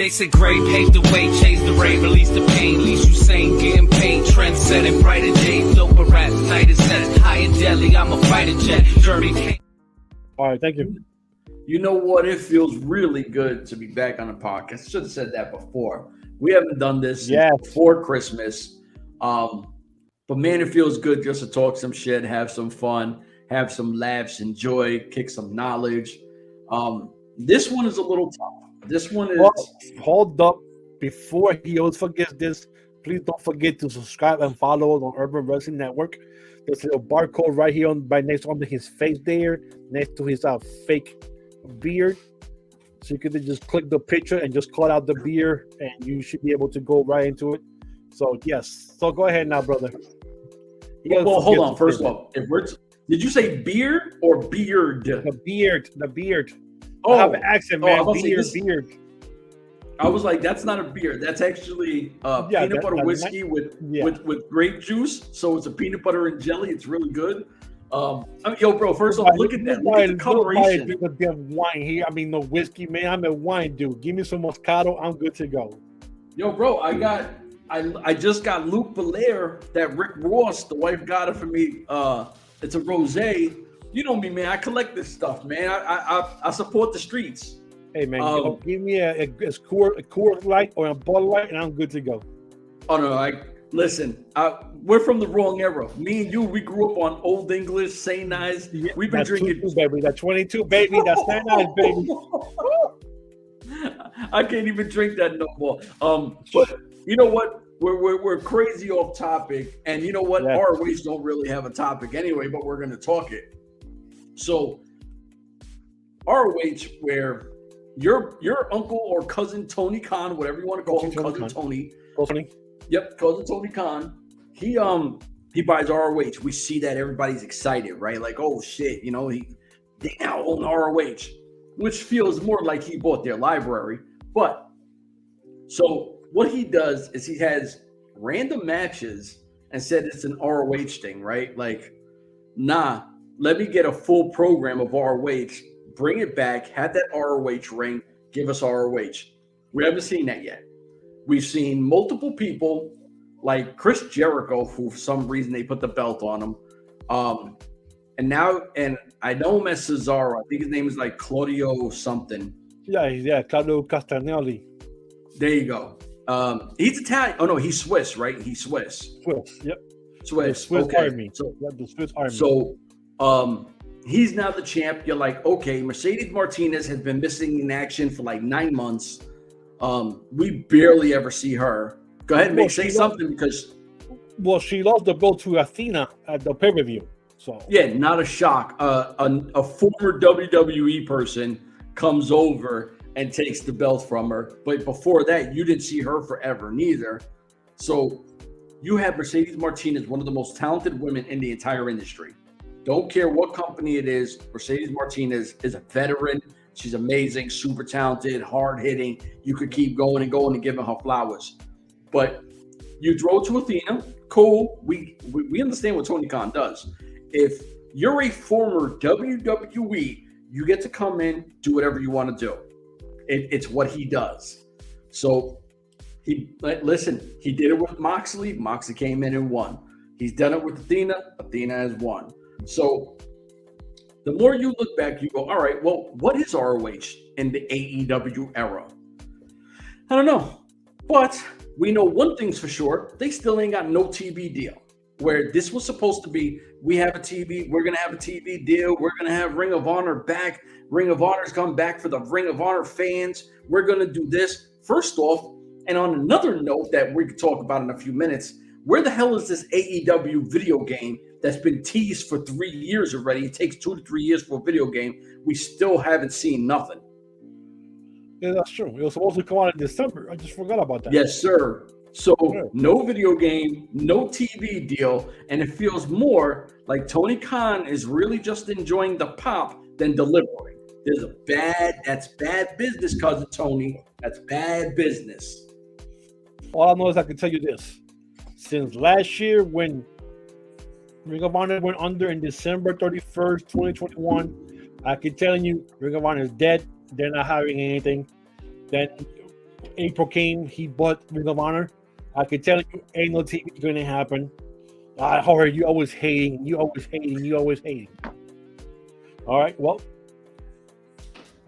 Basic grade, paved the way, changed the rate, released the pain. Least you sane, getting paid, trend setting, brighter days, doper rap, tighter sets, high in deli, I'm a fighter jet, Jeremy Kane. All right, thank you. You know what? It feels really good to be back on the podcast. Should have said that before. We haven't done this since before Christmas. But man, it feels good just to talk some shit, have some fun, have some laughs, enjoy, kick some knowledge. This one is a little tough. This one is... Well, hold up. Before he always forgets this, please don't forget to subscribe and follow us on Urban Wrestling Network. There's a little barcode right here right next to his face there, next to his fake beard. So you can just click the picture and just call out the beard, and you should be able to go right into it. So yes. So go ahead now, brother. Well, hold on. First of all, did you say beard or beard? The beard. Oh, I have an accent, man. Beard. I was like, that's not a beer. That's actually peanut butter whiskey with grape juice. So it's a peanut butter and jelly. It's really good. Yo, bro, first off, look at that. Look at the coloration. Wine here. I mean, no whiskey, man. I'm a wine dude. Give me some Moscato. I'm good to go. Yo, bro, I just got Luke Belair that Rick Ross, the wife, got it for me. It's a rosé. You know me, man. I collect this stuff, man. I support the streets. Hey, man, give me a Coors Light or a Bud Light, and I'm good to go. Oh, no, listen, we're from the wrong era. Me and you, we grew up on Old English, St. Ives. Yeah, we've been drinking. 22, baby. That's 22, baby. That's St. Ives, baby. I can't even drink that no more. But you know what? We're crazy off topic. And you know what? Yeah. ROH don't really have a topic anyway, but we're going to talk it. So ROH, where your uncle or cousin Tony Khan, whatever you want to call him, cousin Tony. Yep, cousin Tony Khan. He buys ROH. We see that everybody's excited, right? Like, oh shit, you know, they now own ROH, which feels more like he bought their library. But so what he does is he has random matches and said it's an ROH thing, right? Like, nah, let me get a full program of ROH. Bring it back, have that ROH ring, give us ROH. We haven't seen that yet. We've seen multiple people like Chris Jericho, who for some reason they put the belt on him. And I know him as Cesaro. I think his name is like Claudio something. Yeah, Claudio Castagnoli. There you go. He's Italian. Oh no, he's Swiss, right? He's Swiss. Yep. Swiss Okay. Army. So the Swiss Army. So he's now the champ. You're like, okay, Mercedes Martinez has been missing in action for like 9 months. We barely ever see her. Go ahead and say something because... Well, she lost the belt to Athena at the pay-per-view. So yeah, not a shock. A former WWE person comes over and takes the belt from her. But before that, you didn't see her forever neither. So you have Mercedes Martinez, one of the most talented women in the entire industry. Don't care what company it is. Mercedes Martinez is a veteran. She's amazing, super talented, hard-hitting. You could keep going and giving her flowers. But you throw it to Athena, cool. We understand what Tony Khan does. If you're a former WWE, you get to come in, do whatever you want to do. It's what he does. So he did it with Moxley. Moxley came in and won. He's done it with Athena. Athena has won. So the more you look back, you go, all right, well, what is ROH in the AEW era? I don't know. But we know one thing's for sure. They still ain't got no TV deal. Where this was supposed to be, we have a TV, we're going to have a TV deal. We're going to have Ring of Honor back. Ring of Honor's come back for the Ring of Honor fans. We're going to do this. First off, and on another note that we could talk about in a few minutes, where the hell is this AEW video game that's been teased for 3 years already? It takes 2 to 3 years for a video game. We still haven't seen nothing. Yeah, that's true. It was supposed to come out in December. I just forgot about that. Yes, sir. So no video game, no TV deal, and it feels more like Tony Khan is really just enjoying the pop than delivering. That's bad business, cousin Tony. That's bad business. All I know is I can tell you this. Since last year when Ring of Honor went under in December 31st, 2021, I can tell you Ring of Honor is dead. They're not having anything. Then April came, he bought Ring of Honor. I can tell you, ain't no TV going to happen. Howard, you always hating, you always hating, you always hating. All right, well,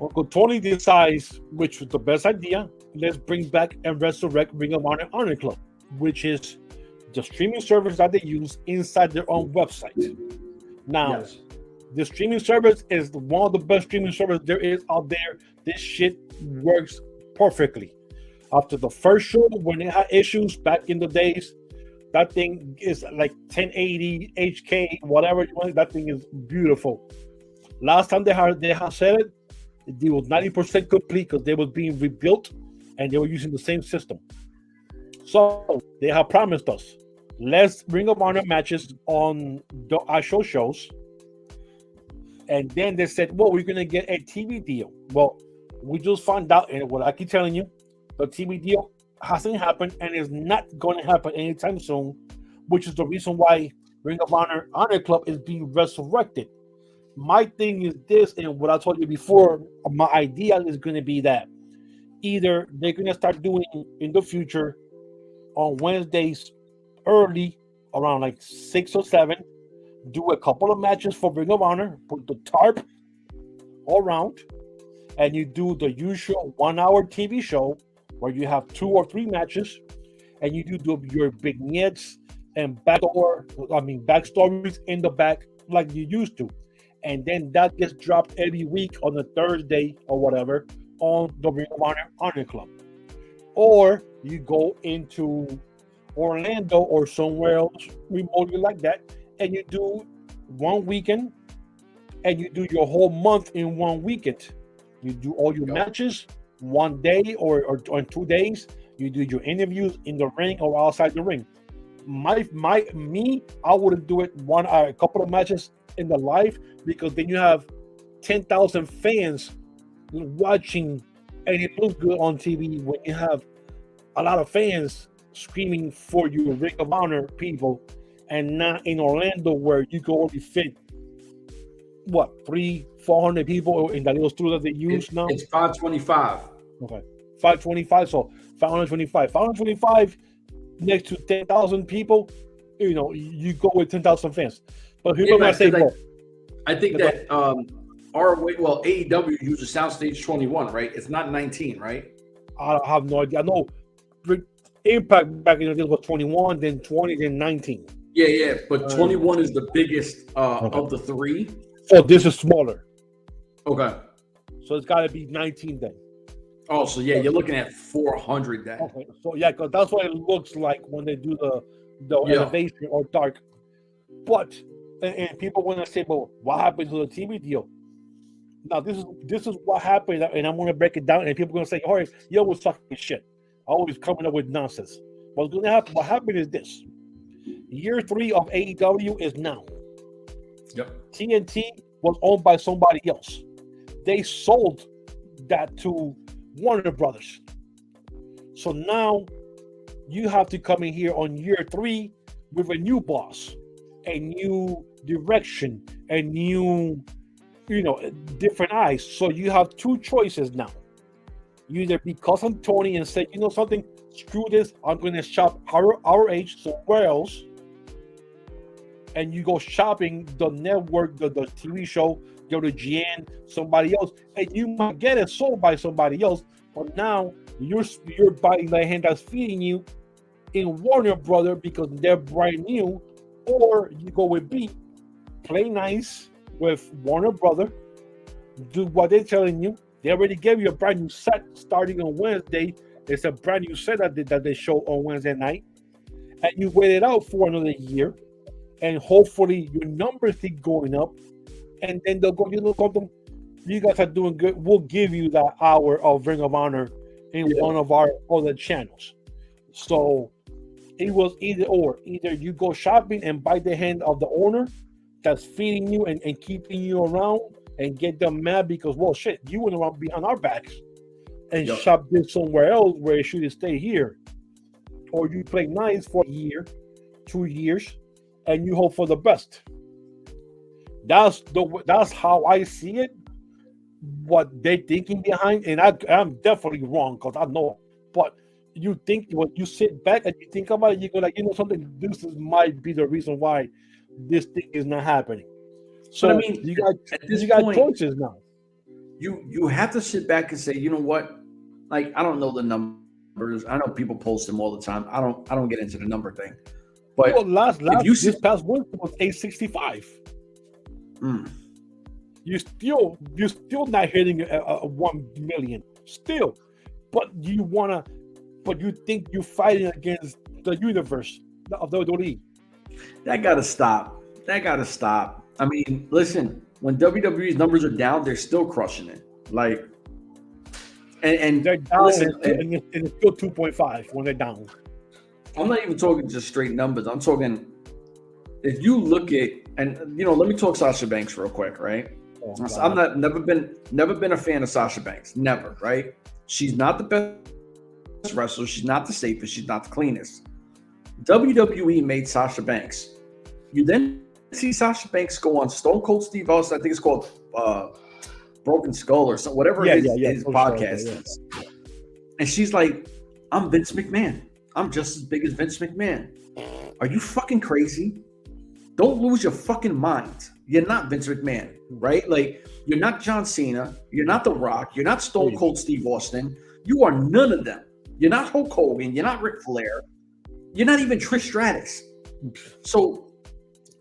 Uncle Tony decides which was the best idea. Let's bring back and resurrect Ring of Honor Honor Club, which is the streaming service that they use inside their own website. Now, Yes. the streaming service is one of the best streaming services there is out there. This shit works perfectly. After the first show, when it had issues back in the days, that thing is like 1080 HK, whatever you want. That thing is beautiful. Last time they had said it was 90% complete because they was being rebuilt and they were using the same system. So they have promised us less Ring of Honor matches on the actual shows. And then they said, well, we're going to get a TV deal. Well, we just found out, and what I keep telling you, the TV deal hasn't happened and is not going to happen anytime soon, which is the reason why Ring of Honor Honor Club is being resurrected. My thing is this, and what I told you before, my idea is going to be that either they're going to start doing in the future on Wednesdays early, around like 6 or 7, do a couple of matches for Ring of Honor, put the tarp all around, and you do the usual 1-hour TV show where you have 2 or 3 matches, and you do your vignettes and backstories in the back like you used to. And then that gets dropped every week on a Thursday or whatever on the Ring of Honor Honor Club. Or you go into Orlando or somewhere else remotely like that, and you do one weekend, and you do your whole month in one weekend. You do all your matches one day or on 2 days. You do your interviews in the ring or outside the ring. I wouldn't do it a couple of matches in the live, because then you have 10,000 fans watching, and it looks good on TV when you have a lot of fans screaming for your Ring of Honor people, and not in Orlando where you can only fit 300-400 people in that little studio that they use now. It's 525. Okay, 525. So 525 next to 10,000 people. You know, you go with 10,000 fans. But people might say, I think that AEW uses Soundstage 21, right? It's not 19, right? I have no idea. I know Impact back in the day was 21, then 20, then 19. Yeah. But 21 is the biggest of the 3. So this is smaller. Okay. So it's got to be 19 then. Oh, so yeah, you're looking at 400 then. Okay. So yeah, because that's what it looks like when they do the elevation or dark. But and people want to say, well, what happened to the TV deal? Now this is what happened, and I'm going to break it down, and people are going to say, "Oh, you always talking shit, always coming up with nonsense." What's going to happen? What happened is this: year 3 of AEW is now. Yep. TNT was owned by somebody else. They sold that to Warner Brothers. So now you have to come in here on year 3 with a new boss, a new direction, a new, different eyes. So you have 2 choices now. You either be cousin Tony and say, you know something, screw this, I'm going to shop ROH somewhere else. And you go shopping the network, the TV show, go to GN, somebody else, and you might get it sold by somebody else. But now you're biting the hand that's feeding you in Warner Brother because they're brand new. Or you go with B, play nice with Warner Brother, do what they're telling you. They already gave you a brand new set starting on Wednesday. It's a brand new set that they show on Wednesday night, and you wait it out for another year, and hopefully your numbers keep going up, and then they'll go, you guys are doing good. We'll give you that hour of Ring of Honor in one of our other channels. So it was either or. Either you go shopping and bite the hand of the owner that's feeding you and keeping you around and get them mad because, well, shit, you went around behind our backs and shop this somewhere else where it should stay here. Or you play nice for a year, 2 years, and you hope for the best. That's how I see it. What they're thinking behind, and I'm definitely wrong because I know But you think when you sit back and you think about it, you go like, something. Might be the reason why this thing is not happening. So but I mean, you got at this got point, choices now. You have to sit back and say, you know what? Like, I don't know the numbers. I know people post them all the time. I don't get into the number thing. But this past week was 865. You're still not hitting a 1 million. Still, but you think you're fighting against the universe of the league. That gotta stop. I mean, listen, when WWE's numbers are down, they're still crushing it. Like, and they're down, listen, and it's still 2.5 when they're down. I'm not even talking just straight numbers. I'm talking, if you look at, and let me talk Sasha Banks real quick, right? Oh, I'm never been a fan of Sasha Banks. Never, right? She's not the best wrestler. She's not the safest. She's not the cleanest. WWE made Sasha Banks. You then see Sasha Banks go on Stone Cold Steve Austin. I think it's called Broken Skull or something, whatever his podcast is. And she's like, I'm Vince McMahon. I'm just as big as Vince McMahon. Are you fucking crazy? Don't lose your fucking mind. You're not Vince McMahon, right? Like, you're not John Cena. You're not The Rock. You're not Stone Cold Steve Austin. You are none of them. You're not Hulk Hogan. You're not Ric Flair. You're not even Trish Stratus. So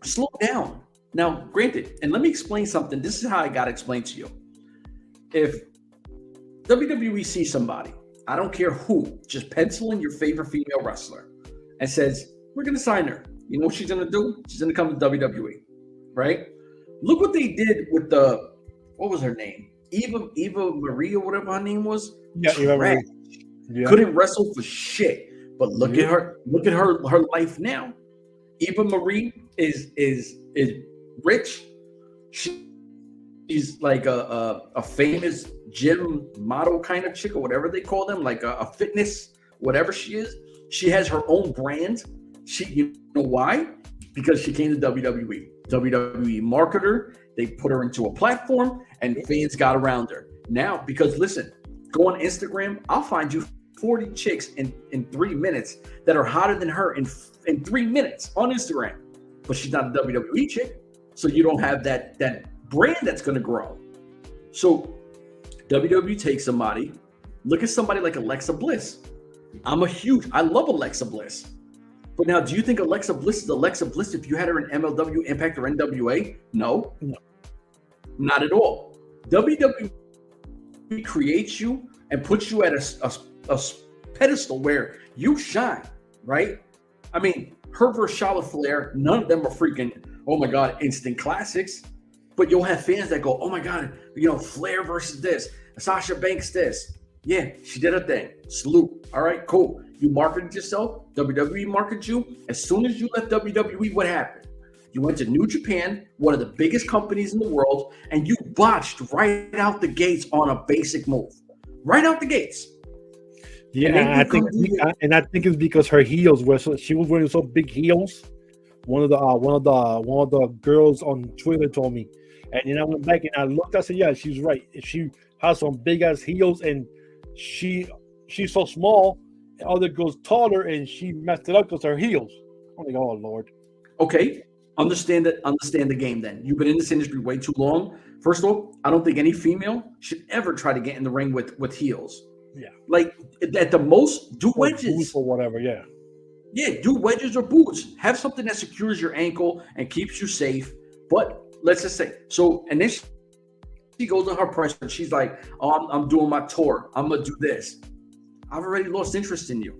slow down. Now, granted, and let me explain something. This is how I got to explain to you. If WWE sees somebody, I don't care who, just pencil in your favorite female wrestler and says, we're going to sign her. You know what she's going to do? She's going to come to WWE, right? Look what they did with what was her name? Eva Marie or whatever her name was. Yeah, Eva Marie. Yeah. Couldn't wrestle for shit. But look at her. Look at her life now. Eva Marie is rich. She's like a famous gym model kind of chick or whatever they call them, like a fitness, whatever she is. She has her own brand. You know why? Because she came to WWE. WWE marketed her. They put her into a platform, and fans got around her. Now, because listen, go on Instagram. I'll find you 40 chicks in 3 minutes that are hotter than her in 3 minutes on Instagram. But she's not a WWE chick, so you don't have that brand that's going to grow. So WWE takes somebody. Look at somebody like Alexa Bliss. I love Alexa Bliss. But now, do you think Alexa Bliss is Alexa Bliss if you had her in MLW, Impact, or N.W.A? No. Not at all. WWE creates you and puts you at a pedestal where you shine, right? I mean, her versus Charlotte Flair, none of them are freaking, oh my God, instant classics. But you'll have fans that go, oh my God, Flair versus this, Sasha Banks this. Yeah, she did her thing. Salute. All right, cool. You marketed yourself. WWE marketed you. As soon as you left WWE, what happened? You went to New Japan, one of the biggest companies in the world, and you botched right out the gates on a basic move. Right out the gates. Yeah, and I think it's because her heels she was wearing so big heels. One of the girls on Twitter told me, and then I went back and I looked. I said, yeah, she's right. She has some big ass heels, and she's so small. And other girls taller, and she messed it up because her heels. I'm like, oh Lord. Okay, understand the game. Then you've been in this industry way too long. First of all, I don't think any female should ever try to get in the ring with heels. Yeah, like at the most, do wedges or whatever. Yeah, do wedges or boots. Have something that secures your ankle and keeps you safe. But let's just say so. And then she goes on her press and she's like, "Oh, I'm doing my tour. I'm gonna do this." I've already lost interest in you.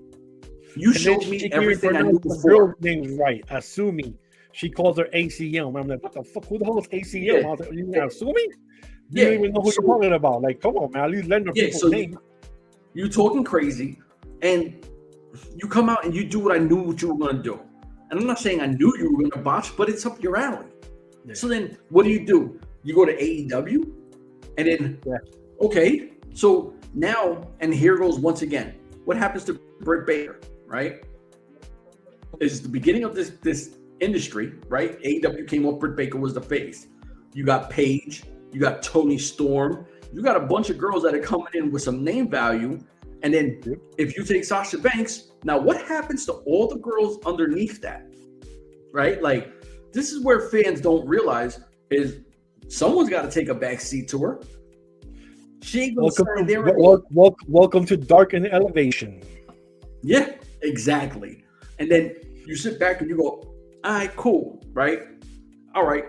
You showed me everything I knew before. Girl name's right. Assuming she calls her ACM. I'm like, what the fuck? Who the hell is ACM? Yeah. I was like, you assuming? You don't even know who you're talking about. Like, come on, man. At least lend her people's name. You talking crazy, and you come out and you do what I knew what you were going to do. And I'm not saying I knew you were going to botch, but it's up your alley. Yeah. So then what do? You go to AEW, and then, okay, so now, and here goes once again, what happens to Britt Baker, right? Is the beginning of this industry, right? AEW came up, Britt Baker was the face. You got Paige, you got Toni Storm, you got a bunch of girls that are coming in with some name value, And then if you take Sasha Banks, now what happens to all the girls underneath that? Right? Like, this is where fans don't realize is someone's got to take a back seat to her. She ain't gonna sign there. Welcome to Dark and Elevation. Yeah, exactly. And then you sit back and you go, all right, cool, right? All right.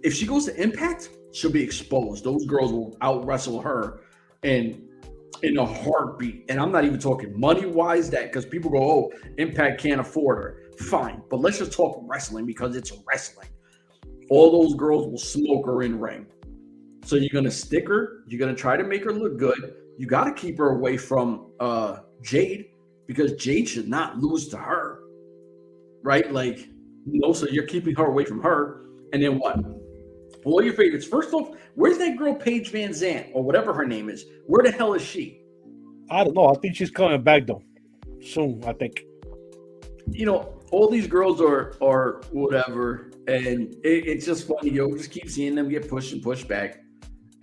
If she goes to Impact, she'll be exposed. Those girls will out wrestle her in a heartbeat. And I'm not even talking money-wise that because people go, oh, Impact can't afford her. Fine. But let's just talk wrestling because it's wrestling. All those girls will smoke her in ring. So you're going to stick her. You're going to try to make her look good. You got to keep her away from Jade because Jade should not lose to her. Right? Like, so you're keeping her away from her. And then what? All your favorites. First off, where's that girl Paige Van Zant or whatever her name is? Where the hell is she? I don't know. I think she's coming back though. Soon, I think. All these girls are whatever. And it's just funny. You just keep seeing them get pushed and pushed back.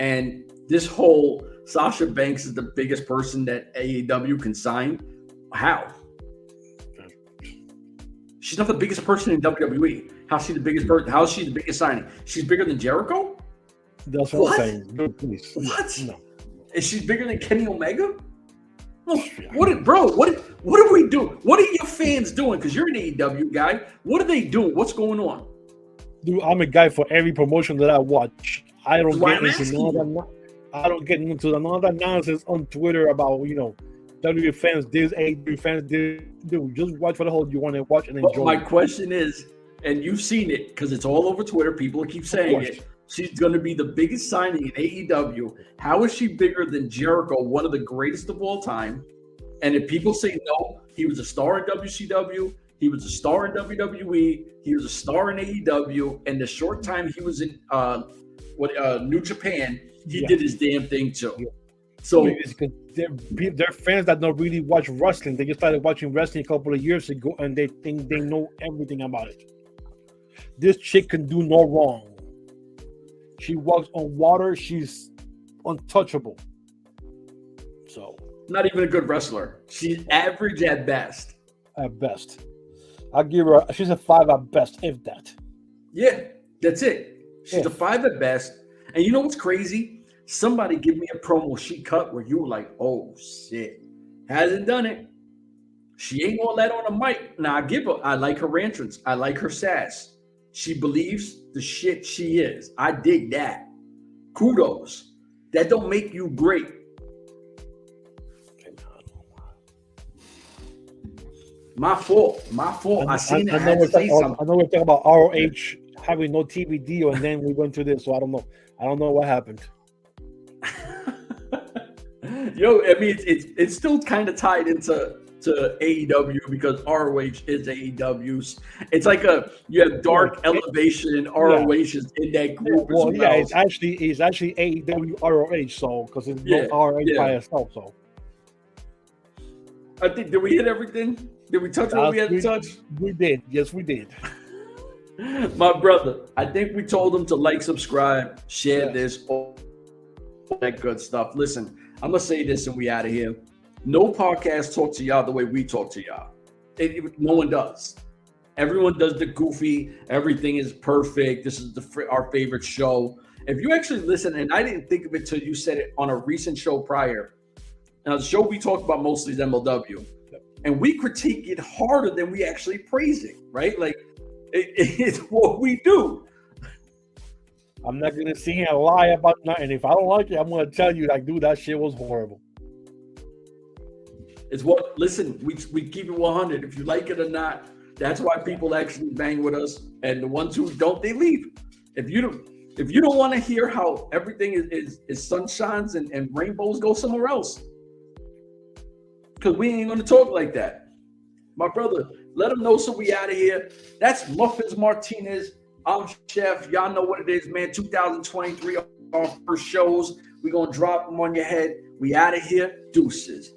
And this whole Sasha Banks is the biggest person that AEW can sign. How? She's not the biggest person in WWE. How's she the biggest person? How is she the biggest signing? She's bigger than Jericho? That's what I'm saying. No, please. What? No. Is she bigger than Kenny Omega? What are we doing? What are your fans doing? Because you're an AEW guy. What are they doing? What's going on? Dude, I'm a guy for every promotion that I watch. I don't get into another nonsense on Twitter about WWE fans this, AEW fans this. Dude, just watch what the hell you want to watch and enjoy. My question is, and you've seen it because it's all over Twitter. People keep saying it. She's going to be the biggest signing in AEW. How is she bigger than Jericho, one of the greatest of all time? And if people say no, he was a star in WCW. He was a star in WWE. He was a star in AEW. And the short time he was in New Japan, he did his damn thing too. Yeah. So they're fans that don't really watch wrestling. They just started watching wrestling a couple of years ago, and they think they know everything about it. This chick can do no wrong. She walks on water. She's untouchable. So not even a good wrestler. She's average at best. At best. I'll give her. She's a 5 at best, if that. Yeah, that's it. She's a 5 at best. And you know what's crazy? Somebody give me a promo she cut where you were like, oh shit. Hasn't done it. She ain't gonna let on a mic. Now I like her entrance. I like her sass. She believes the shit she is. I dig that. Kudos. That don't make you great. My fault. I seen it. I know we're talking about ROH having no TV deal, and then we went to this. So I don't know. I don't know what happened. Yo, I mean, it's still kind of tied into AEW because ROH is AEW's. It's like you have Dark Elevation and ROH is in that group. Well, yeah, it's actually AEW ROH, so because it's not ROH by itself. So I think, did we hit everything? Did we touch what we had to touch? We did. Yes, we did. My brother, I think we told them to like, subscribe, share this, all that good stuff. Listen, I'm going to say this and we out of here. No podcast talk to y'all the way we talk to y'all. No one does. Everyone does the goofy. Everything is perfect. This is our favorite show. If you actually listen, and I didn't think of it till you said it on a recent show prior. Now, the show we talked about mostly is MLW. And we critique it harder than we actually praise it, right? Like, it's what we do. I'm not going to sit here and lie about nothing. If I don't like it, I'm going to tell you, like, dude, that shit was horrible. It's what, listen, we keep it 100. If you like it or not, that's why people actually bang with us. And the ones who don't, they leave. If you don't want to hear how everything is sunshines and rainbows, go somewhere else. Because we ain't going to talk like that. My brother, let them know so we out of here. That's Muffins Martinez. I'm Chef. Y'all know what it is, man. 2023, our first shows. We're going to drop them on your head. We out of here. Deuces.